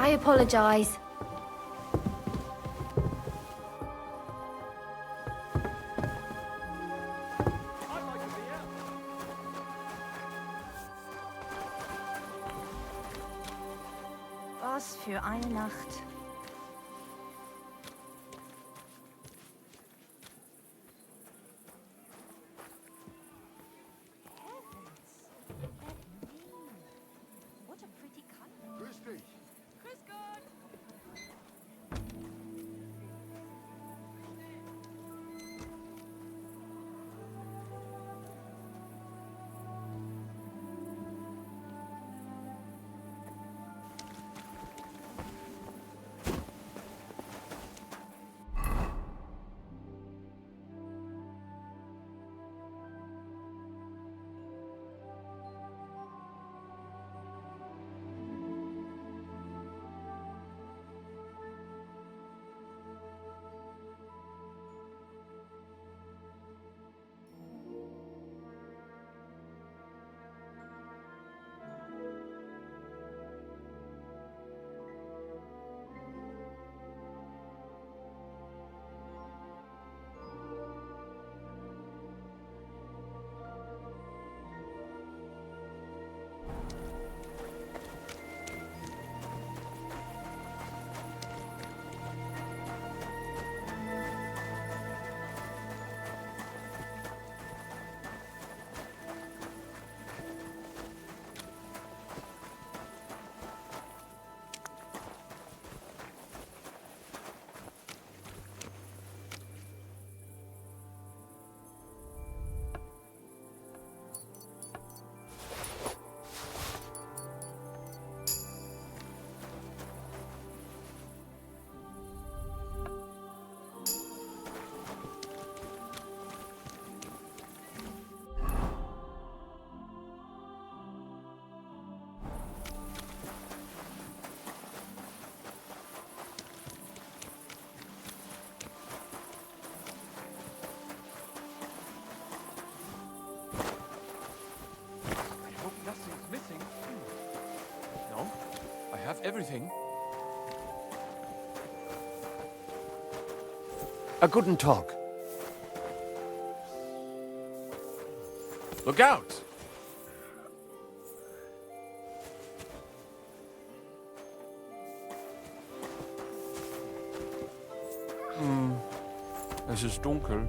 I apologize. Was für eine Nacht. Grüß dich. Grüß Gott. Nothing's missing. No, I have everything. A guten Tag. Look out! Es ist dunkel.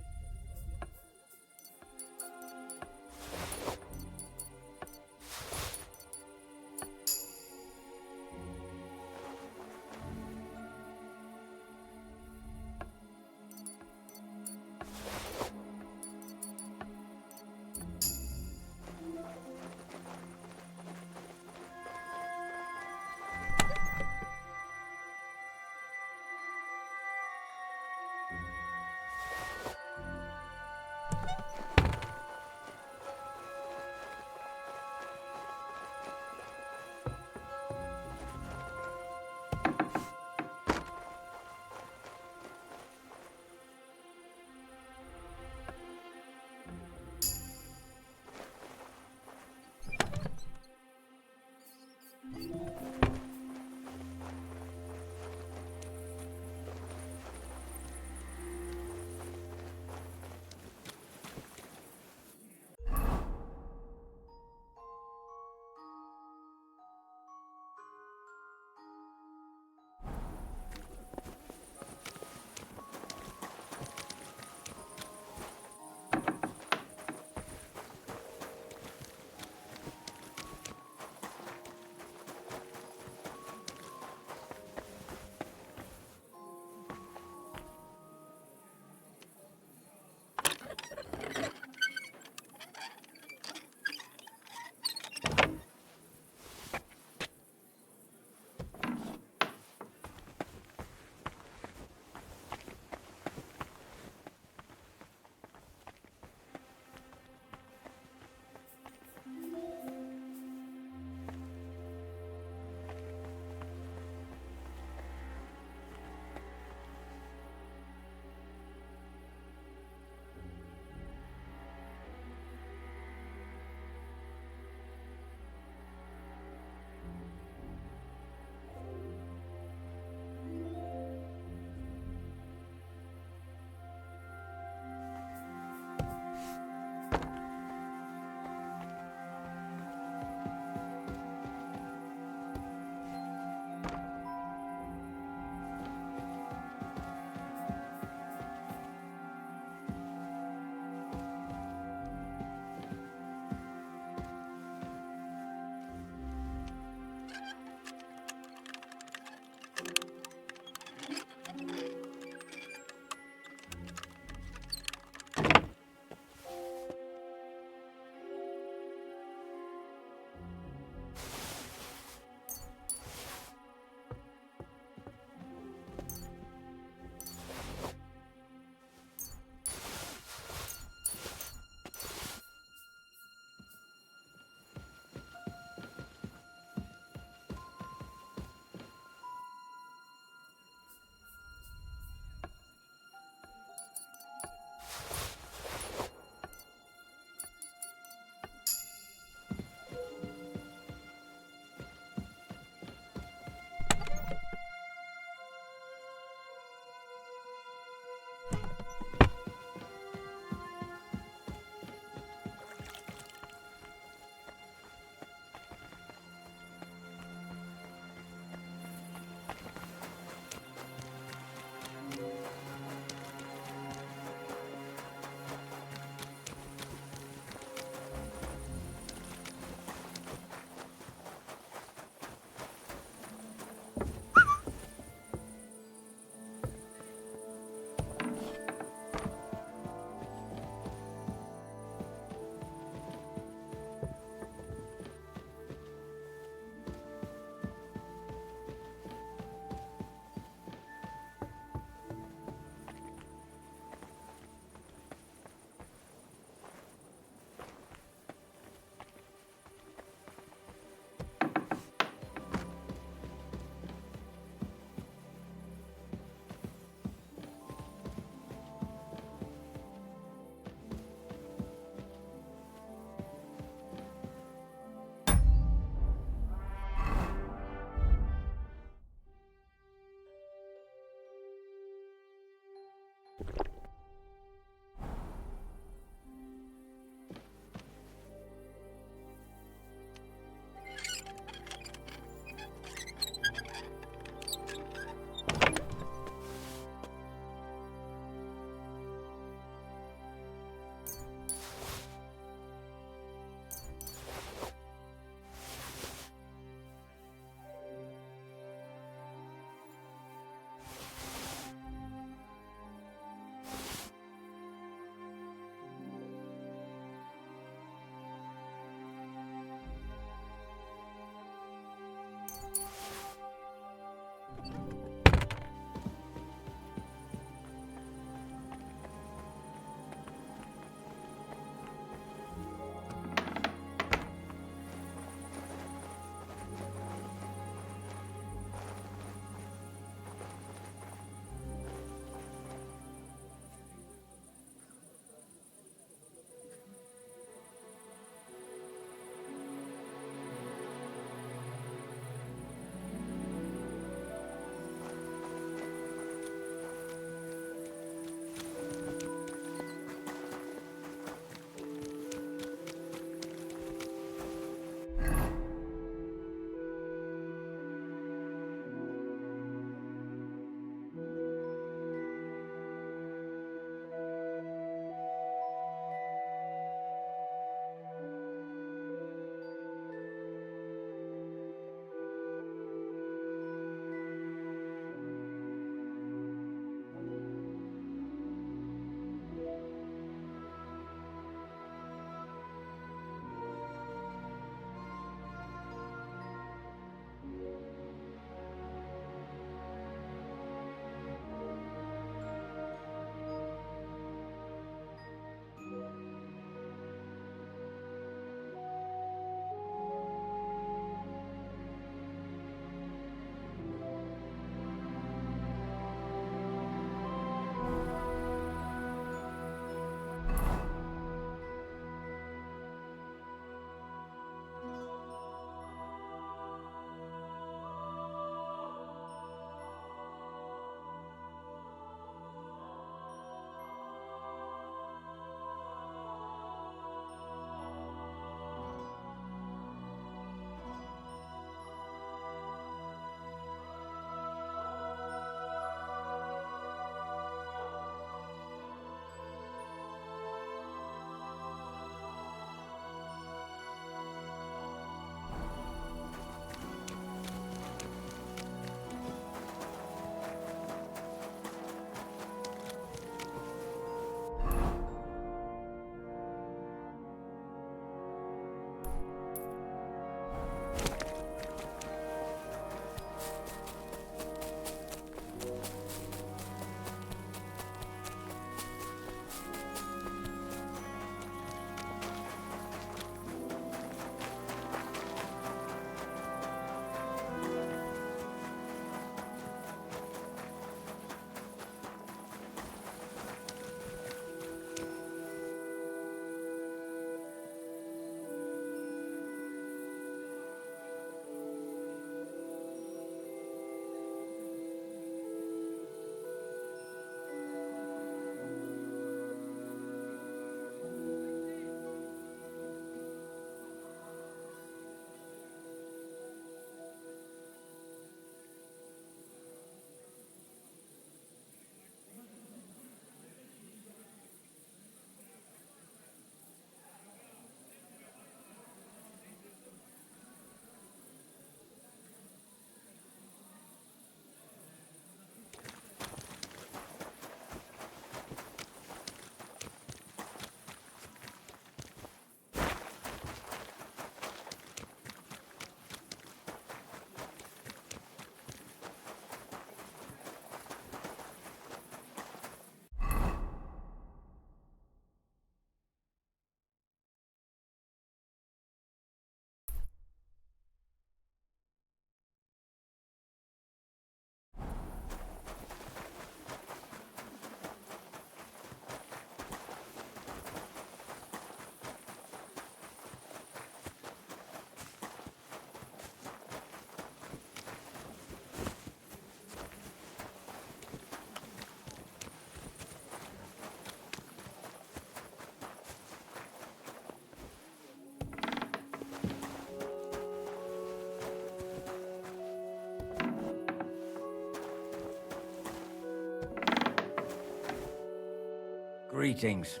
Greetings.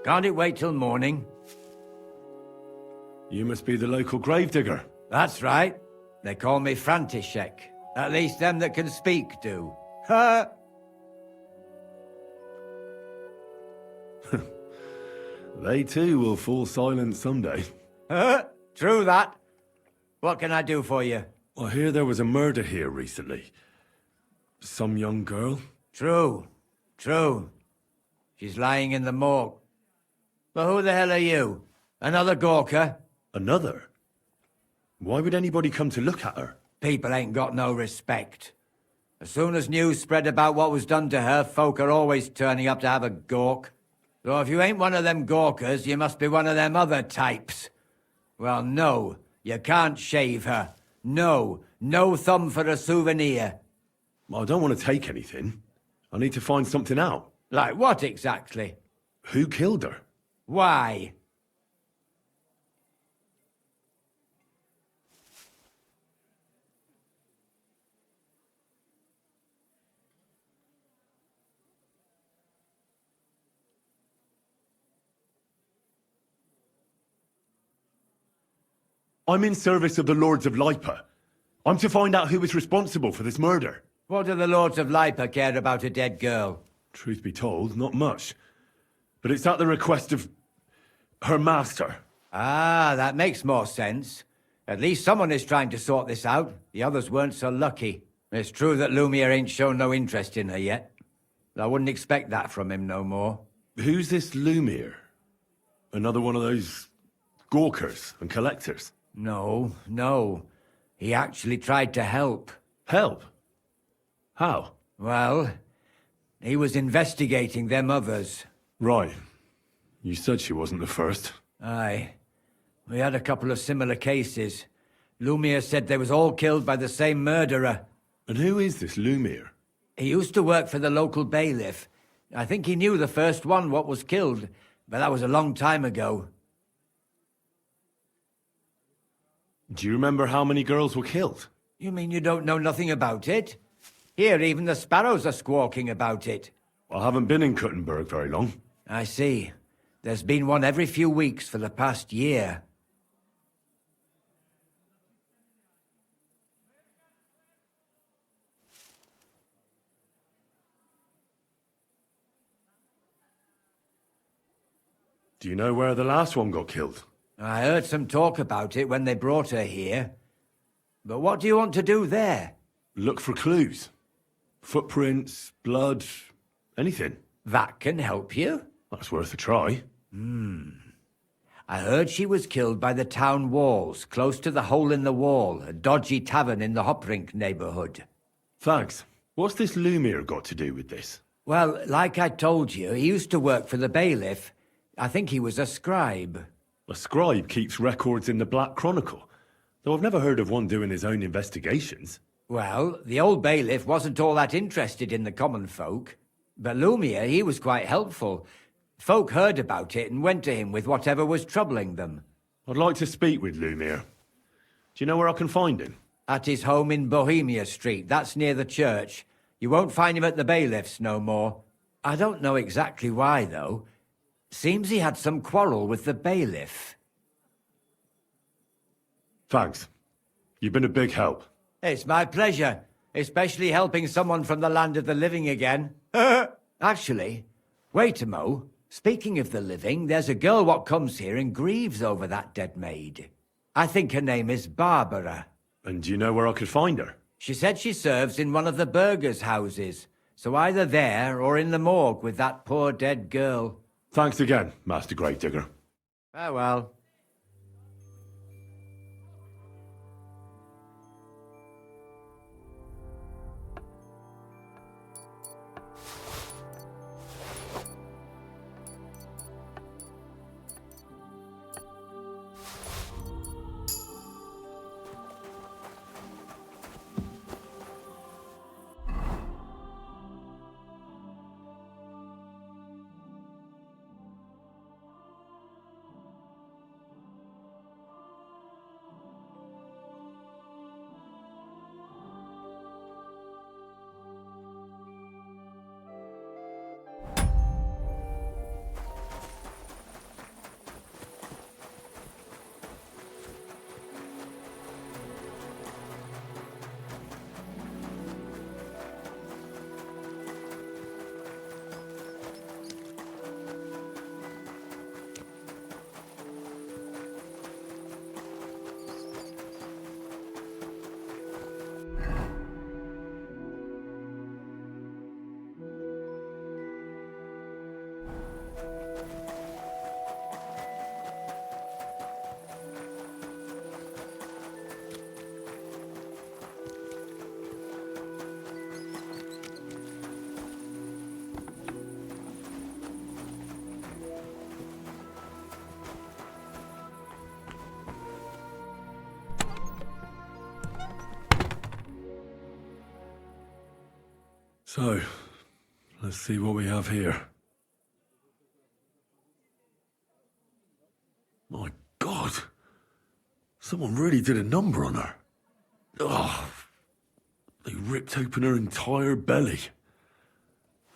Can't it wait till morning? You must be the local gravedigger. That's right. They call me František. At least them that can speak do. Ha! They too will fall silent someday. True that. What can I do for you? I hear there was a murder here recently. Some young girl? True. She's lying in the morgue. But who the hell are you? Another Gawker? Another? Why would anybody come to look at her? People ain't got no respect. As soon as news spread about what was done to her, folk are always turning up to have a gawk. So if you ain't one of them Gawkers, you must be one of them other types. Well, no, you can't shave her. No thumb for a souvenir. I don't want to take anything. I need to find something out. Like what exactly? Who killed her? Why? I'm in service of the Lords of Lipa. I'm to find out who was responsible for this murder. What do the Lords of Lipa care about a dead girl? Truth be told, not much. But it's at the request of her master. Ah, that makes more sense. At least someone is trying to sort this out. The others weren't so lucky. It's true that Lumiere ain't shown no interest in her yet. I wouldn't expect that from him no more. Who's this Lumiere? Another one of those gawkers and collectors? No. He actually tried to help. Help? How? Well, he was investigating them others. Right. You said she wasn't the first. Aye. We had a couple of similar cases. Lumiere said they was all killed by the same murderer. And who is this Lumiere? He used to work for the local bailiff. I think he knew the first one what was killed, but that was a long time ago. Do you remember how many girls were killed? You mean you don't know nothing about it? Here, even the sparrows are squawking about it. I haven't been in Kuttenberg very long. I see. There's been one every few weeks for the past year. Do you know where the last one got killed? I heard some talk about it when they brought her here. But what do you want to do there? Look for clues. Footprints, blood, anything. That can help you. That's worth a try. I heard she was killed by the town walls, close to the Hole in the Wall, a dodgy tavern in the Hoprink neighborhood. Thanks. What's this Lumiere got to do with this? Well, like I told you, he used to work for the bailiff. I think he was a scribe. A scribe keeps records in the Black Chronicle, though I've never heard of one doing his own investigations. Well, the old bailiff wasn't all that interested in the common folk. But Lumiere, he was quite helpful. Folk heard about it and went to him with whatever was troubling them. I'd like to speak with Lumiere. Do you know where I can find him? At his home in Bohemia Street, that's near the church. You won't find him at the bailiff's no more. I don't know exactly why, though. Seems he had some quarrel with the bailiff. Thanks. You've been a big help. It's my pleasure, especially helping someone from the land of the living again. Actually, wait a mo. Speaking of the living, there's a girl what comes here and grieves over that dead maid. I think her name is Barbara. And do you know where I could find her? She said she serves in one of the burgers' houses, so either there or in the morgue with that poor dead girl. Thanks again, Master Gravedigger. Farewell. So, let's see what we have here. My God! Someone really did a number on her. Oh, they ripped open her entire belly.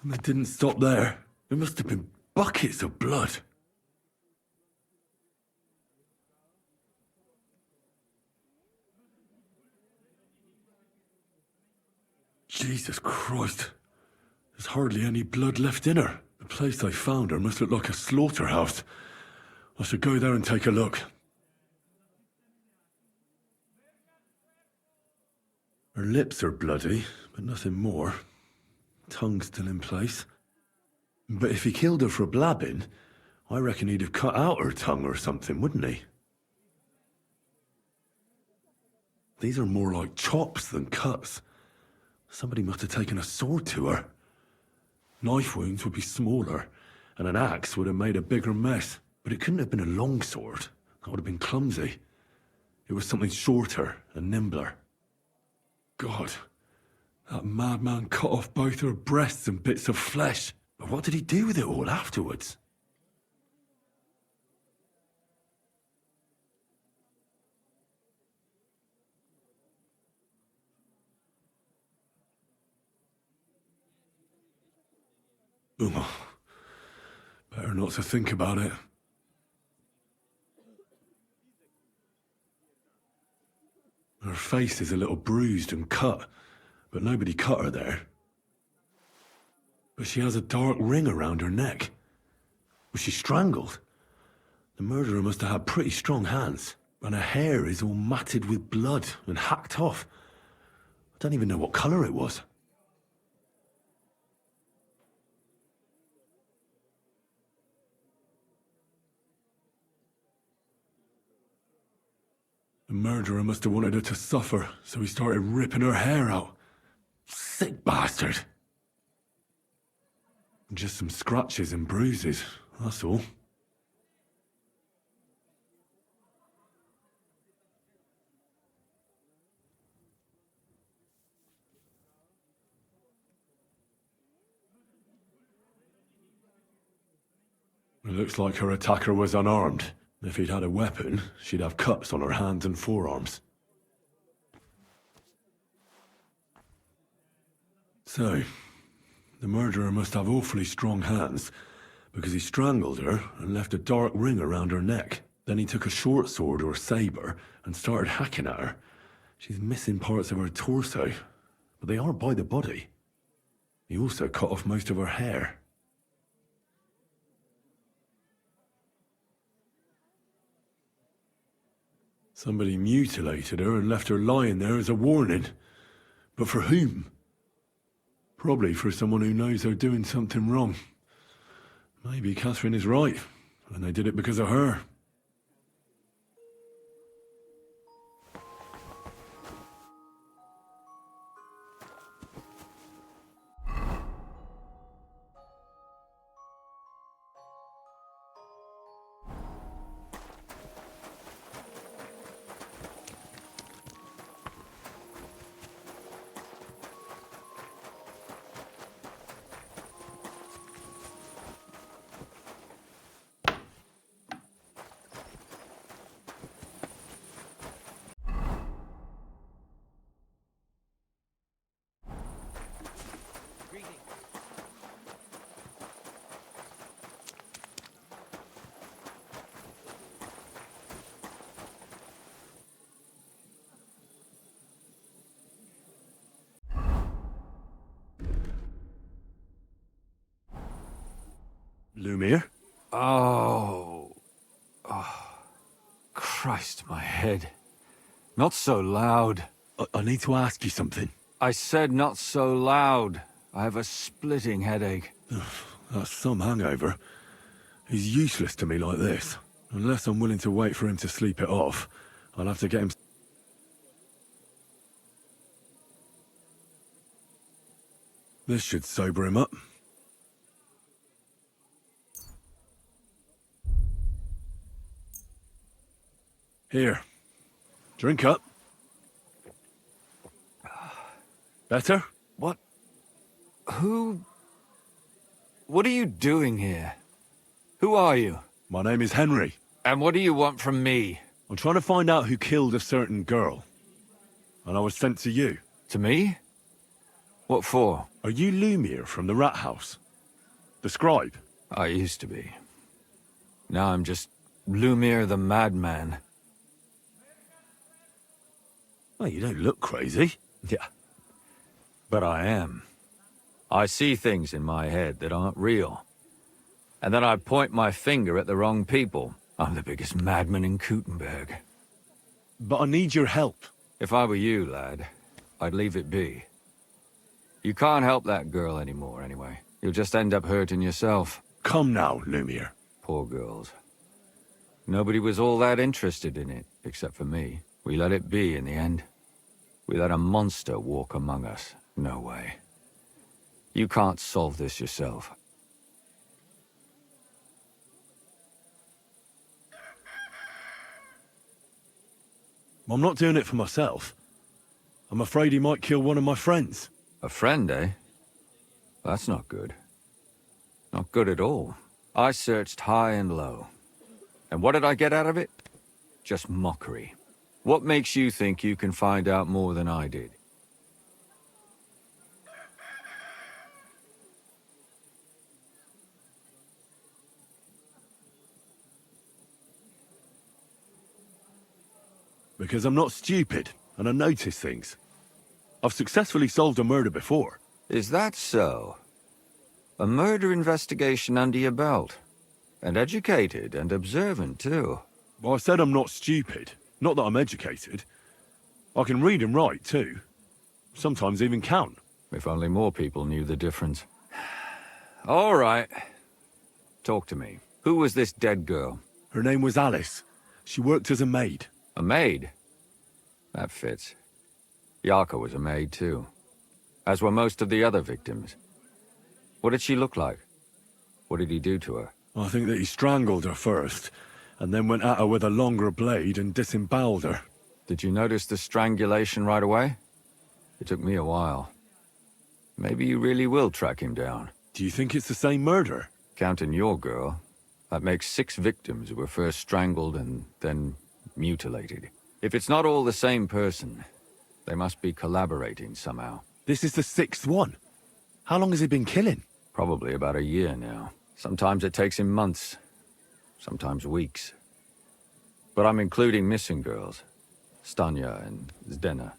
And they didn't stop there. There must have been buckets of blood. Jesus Christ. There's hardly any blood left in her. The place they found her must look like a slaughterhouse. I should go there and take a look. Her lips are bloody, but nothing more. Tongue still in place. But if he killed her for blabbing, I reckon he'd have cut out her tongue or something, wouldn't he? These are more like chops than cuts. Somebody must have taken a sword to her. Knife wounds would be smaller, and an axe would have made a bigger mess. But it couldn't have been a long sword. That would have been clumsy. It was something shorter and nimbler. God, that madman cut off both her breasts and bits of flesh. But what did he do with it all afterwards? Better not to think about it. Her face is a little bruised and cut, but nobody cut her there. But she has a dark ring around her neck. Was she strangled? The murderer must have had pretty strong hands, and her hair is all matted with blood and hacked off. I don't even know what colour it was. The murderer must have wanted her to suffer, so he started ripping her hair out. Sick bastard. Just some scratches and bruises, that's all. It looks like her attacker was unarmed. If he'd had a weapon, she'd have cuts on her hands and forearms. So, the murderer must have awfully strong hands, because he strangled her and left a dark ring around her neck. Then he took a short sword or saber and started hacking at her. She's missing parts of her torso, but they are by the body. He also cut off most of her hair. Somebody mutilated her and left her lying there as a warning. But for whom? Probably for someone who knows they're doing something wrong. Maybe Catherine is right, and they did it because of her. Lumiere? Oh. Christ, my head. Not so loud. I need to ask you something. I said not so loud. I have a splitting headache. That's some hangover. He's useless to me like this. Unless I'm willing to wait for him to sleep it off, I'll have to get him... This should sober him up. Here. Drink up. Better? What? What are you doing here? Who are you? My name is Henry. And what do you want from me? I'm trying to find out who killed a certain girl. And I was sent to you. To me? What for? Are you Lumiere from the Rat House? The scribe? I used to be. Now I'm just Lumiere the Madman. Well, you don't look crazy. Yeah. But I am. I see things in my head that aren't real. And then I point my finger at the wrong people. I'm the biggest madman in Kuttenberg. But I need your help. If I were you, lad, I'd leave it be. You can't help that girl anymore, anyway. You'll just end up hurting yourself. Come now, Lumiere. Poor girls. Nobody was all that interested in it, except for me. We let it be in the end. We let a monster walk among us. No way. You can't solve this yourself. I'm not doing it for myself. I'm afraid he might kill one of my friends. A friend, eh? That's not good. Not good at all. I searched high and low. And what did I get out of it? Just mockery. What makes you think you can find out more than I did? Because I'm not stupid, and I notice things. I've successfully solved a murder before. Is that so? A murder investigation under your belt. And educated and observant, too. Well, I said I'm not stupid. Not that I'm educated. I can read and write, too. Sometimes even count. If only more people knew the difference. All right. Talk to me. Who was this dead girl? Her name was Alice. She worked as a maid. A maid? That fits. Yarka was a maid, too. As were most of the other victims. What did she look like? What did he do to her? I think that he strangled her first, and then went at her with a longer blade and disemboweled her. Did you notice the strangulation right away? It took me a while. Maybe you really will track him down. Do you think it's the same murder? Counting your girl, that makes 6 victims who were first strangled and then mutilated. If it's not all the same person, they must be collaborating somehow. This is the 6th one. How long has he been killing? Probably about a year now. Sometimes it takes him months, sometimes weeks. But I'm including missing girls. Stanya and Zdena.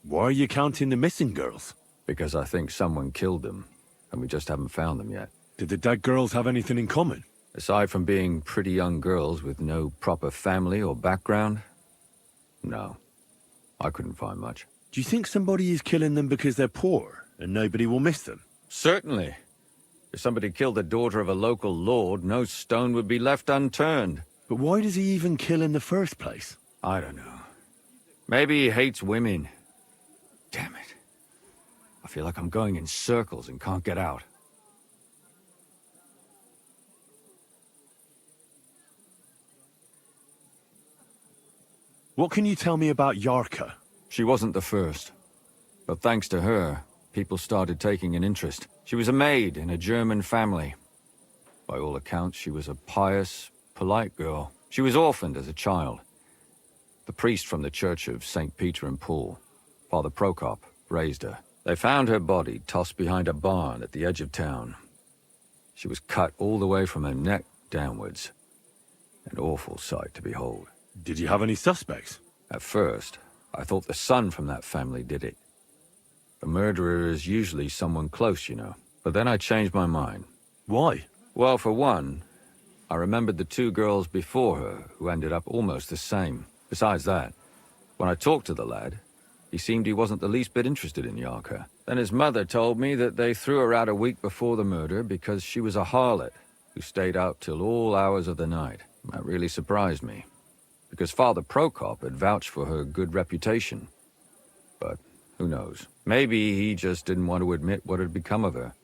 Why are you counting the missing girls? Because I think someone killed them, and we just haven't found them yet. Did the dead girls have anything in common? Aside from being pretty young girls with no proper family or background, no. I couldn't find much. Do you think somebody is killing them because they're poor, and nobody will miss them? Certainly. If somebody killed the daughter of a local lord, no stone would be left unturned. But why does he even kill in the first place? I don't know. Maybe he hates women. Damn it. I feel like I'm going in circles and can't get out. What can you tell me about Yarka? She wasn't the first. But thanks to her, people started taking an interest. She was a maid in a German family. By all accounts, she was a pious, polite girl. She was orphaned as a child. The priest from the Church of St. Peter and Paul, Father Prokop, raised her. They found her body tossed behind a barn at the edge of town. She was cut all the way from her neck downwards. An awful sight to behold. Did you have any suspects? At first, I thought the son from that family did it. A murderer is usually someone close, you know. But then I changed my mind. Why? Well, for one, I remembered the 2 girls before her who ended up almost the same. Besides that, when I talked to the lad, he seemed he wasn't the least bit interested in Yarka. Then his mother told me that they threw her out a week before the murder because she was a harlot who stayed out till all hours of the night. That really surprised me, because Father Prokop had vouched for her good reputation. But who knows? Maybe he just didn't want to admit what had become of her.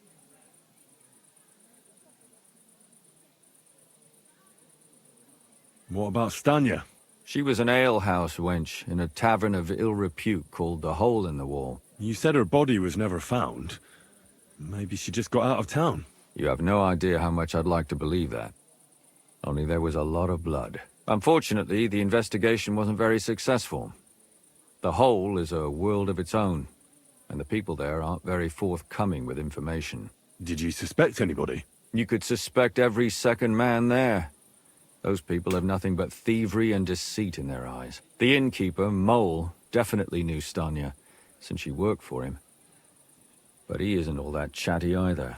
What about Stanya? She was an alehouse wench in a tavern of ill repute called the Hole in the Wall. You said her body was never found. Maybe she just got out of town. You have no idea how much I'd like to believe that. Only there was a lot of blood. Unfortunately, the investigation wasn't very successful. The Hole is a world of its own, and the people there aren't very forthcoming with information. Did you suspect anybody? You could suspect every second man there. Those people have nothing but thievery and deceit in their eyes. The innkeeper, Mole, definitely knew Stanya, since she worked for him. But he isn't all that chatty either.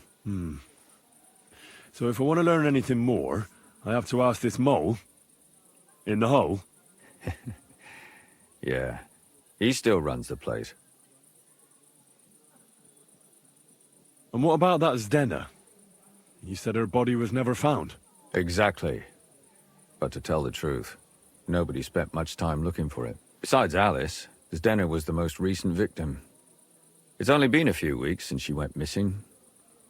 So if I want to learn anything more, I have to ask this mole in the hole. Yeah, he still runs the place. And what about that Zdena? You said her body was never found. Exactly. But to tell the truth, nobody spent much time looking for it. Besides Alice, Zdena was the most recent victim. It's only been a few weeks since she went missing,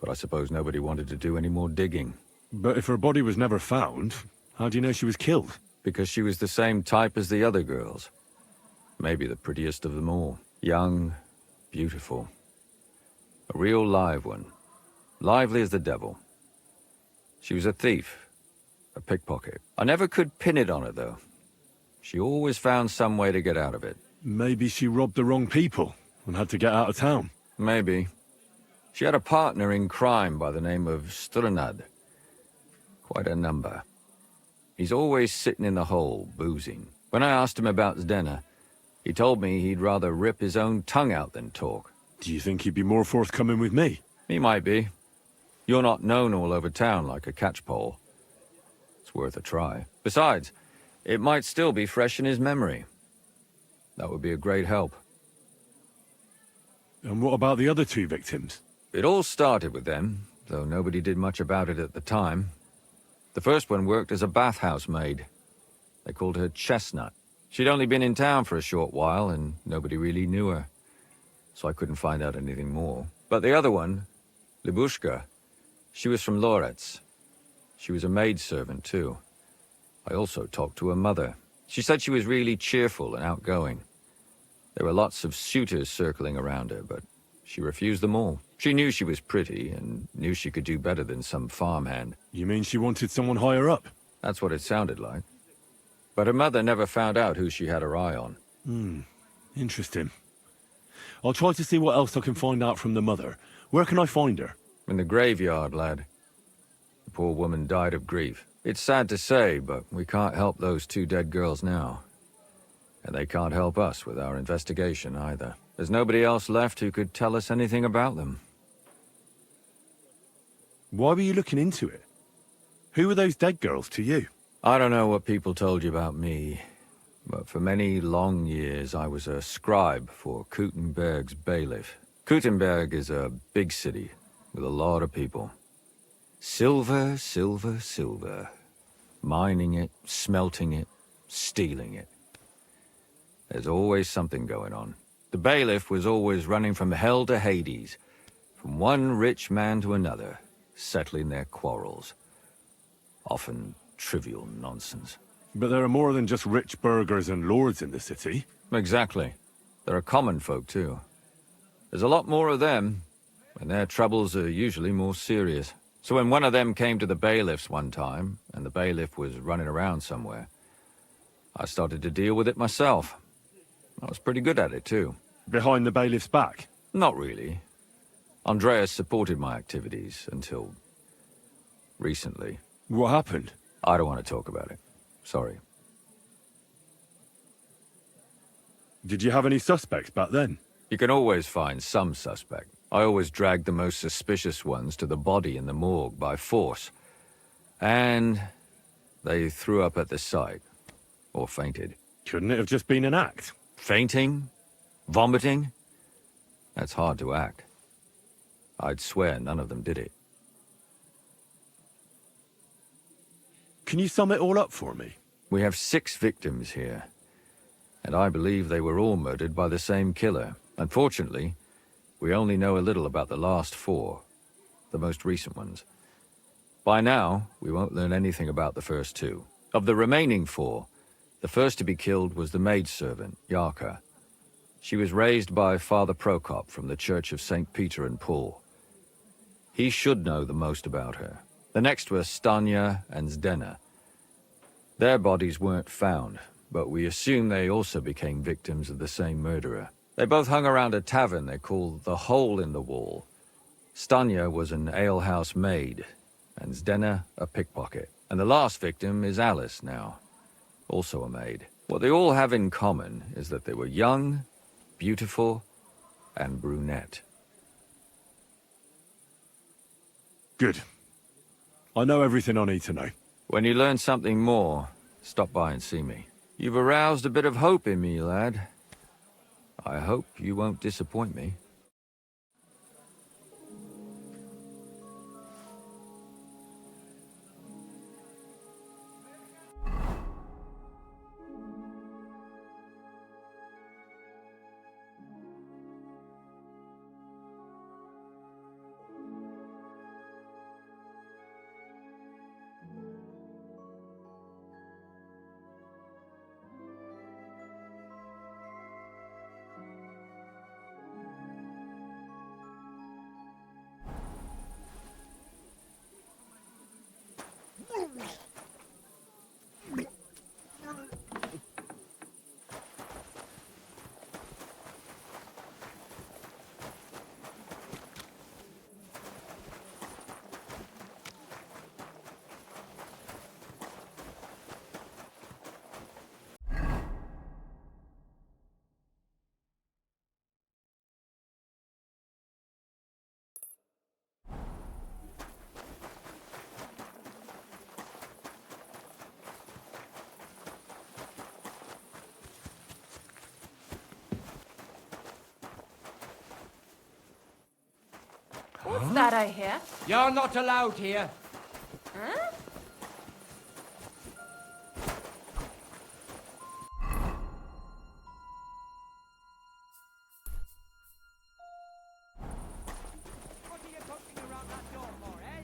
but I suppose nobody wanted to do any more digging. But if her body was never found, how do you know she was killed? Because she was the same type as the other girls. Maybe the prettiest of them all. Young, beautiful. A real live one. Lively as the devil. She was a thief. A pickpocket. I never could pin it on her, though. She always found some way to get out of it. Maybe she robbed the wrong people and had to get out of town. Maybe. She had a partner in crime by the name of Strunad. Quite a number. He's always sitting in the hole, boozing. When I asked him about Zdena, he told me he'd rather rip his own tongue out than talk. Do you think he'd be more forthcoming with me? He might be. You're not known all over town like a catchpole. It's worth a try. Besides, it might still be fresh in his memory. That would be a great help. And what about the other two victims? It all started with them, though nobody did much about it at the time. The first one worked as a bathhouse maid. They called her Chestnut. She'd only been in town for a short while, and nobody really knew her. So I couldn't find out anything more. But the other one, Libushka, she was from Loretz. She was a maidservant, too. I also talked to her mother. She said she was really cheerful and outgoing. There were lots of suitors circling around her, but she refused them all. She knew she was pretty, and knew she could do better than some farmhand. You mean she wanted someone higher up? That's what it sounded like. But her mother never found out who she had her eye on. Interesting. I'll try to see what else I can find out from the mother. Where can I find her? In the graveyard, lad. The poor woman died of grief. It's sad to say, but we can't help those two dead girls now. And they can't help us with our investigation either. There's nobody else left who could tell us anything about them. Why were you looking into it? Who were those dead girls to you? I don't know what people told you about me, but for many long years I was a scribe for Kuttenberg's bailiff. Kuttenberg is a big city with a lot of people. Silver, silver, silver. Mining it, smelting it, stealing it. There's always something going on. The bailiff was always running from hell to Hades, from one rich man to another, settling their quarrels. Often trivial nonsense. But there are more than just rich burghers and lords in the city. Exactly. There are common folk, too. There's a lot more of them, and their troubles are usually more serious. So when one of them came to the bailiff's one time, and the bailiff was running around somewhere, I started to deal with it myself. I was pretty good at it, too. Behind the bailiff's back? Not really. Andreas supported my activities until recently. What happened? I don't want to talk about it. Sorry. Did you have any suspects back then? You can always find some suspect. I always dragged the most suspicious ones to the body in the morgue by force. And they threw up at the sight. Or fainted. Couldn't it have just been an act? Fainting? Vomiting? That's hard to act. I'd swear none of them did it. Can you sum it all up for me? We have 6 victims here. And I believe they were all murdered by the same killer. Unfortunately, we only know a little about the last 4, the most recent ones. By now, we won't learn anything about the first 2. Of the remaining 4, The first to be killed was the maidservant, Yarka. She was raised by Father Prokop from the Church of St. Peter and Paul. He should know the most about her. The next were Stanya and Zdena. Their bodies weren't found, but we assume they also became victims of the same murderer. They both hung around a tavern they called the Hole in the Wall. Stanya was an alehouse maid, and Zdena a pickpocket. And the last victim is Alice now, also a maid. What they all have in common is that they were young, beautiful, and brunette. Good. I know everything I need to know. When you learn something more, stop by and see me. You've aroused a bit of hope in me, lad. I hope you won't disappoint me. What's that I hear? You're not allowed here. Huh? What are you talking around that door for, eh?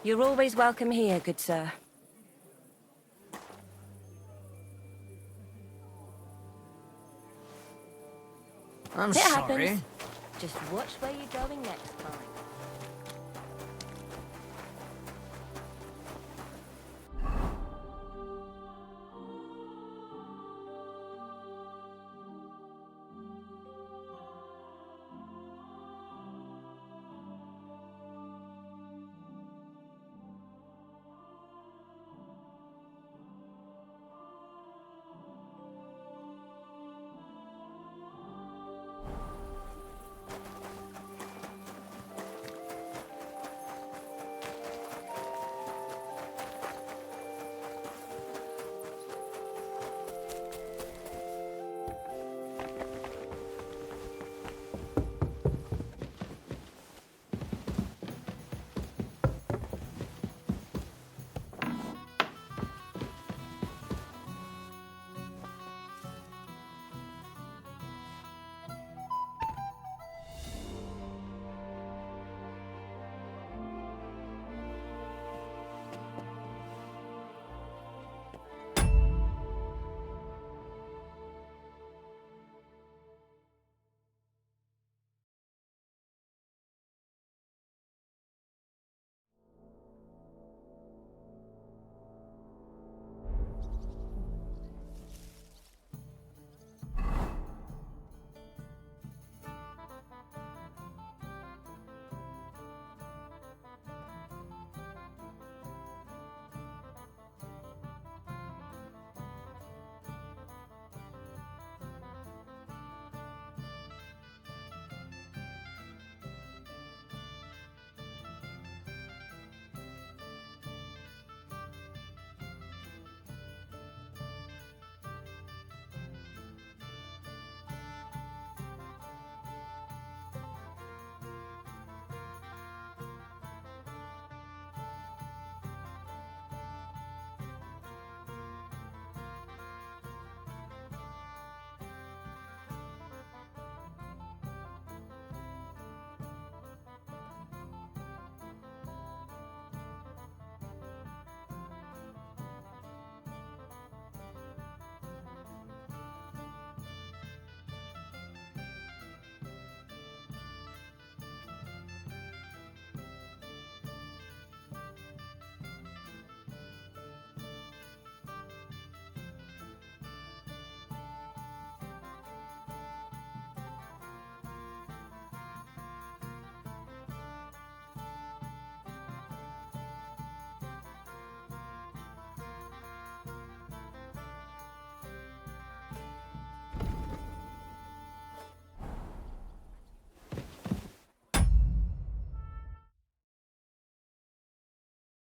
You're always welcome here, good sir. I'm It sorry. happens. Just watch where you're going next time.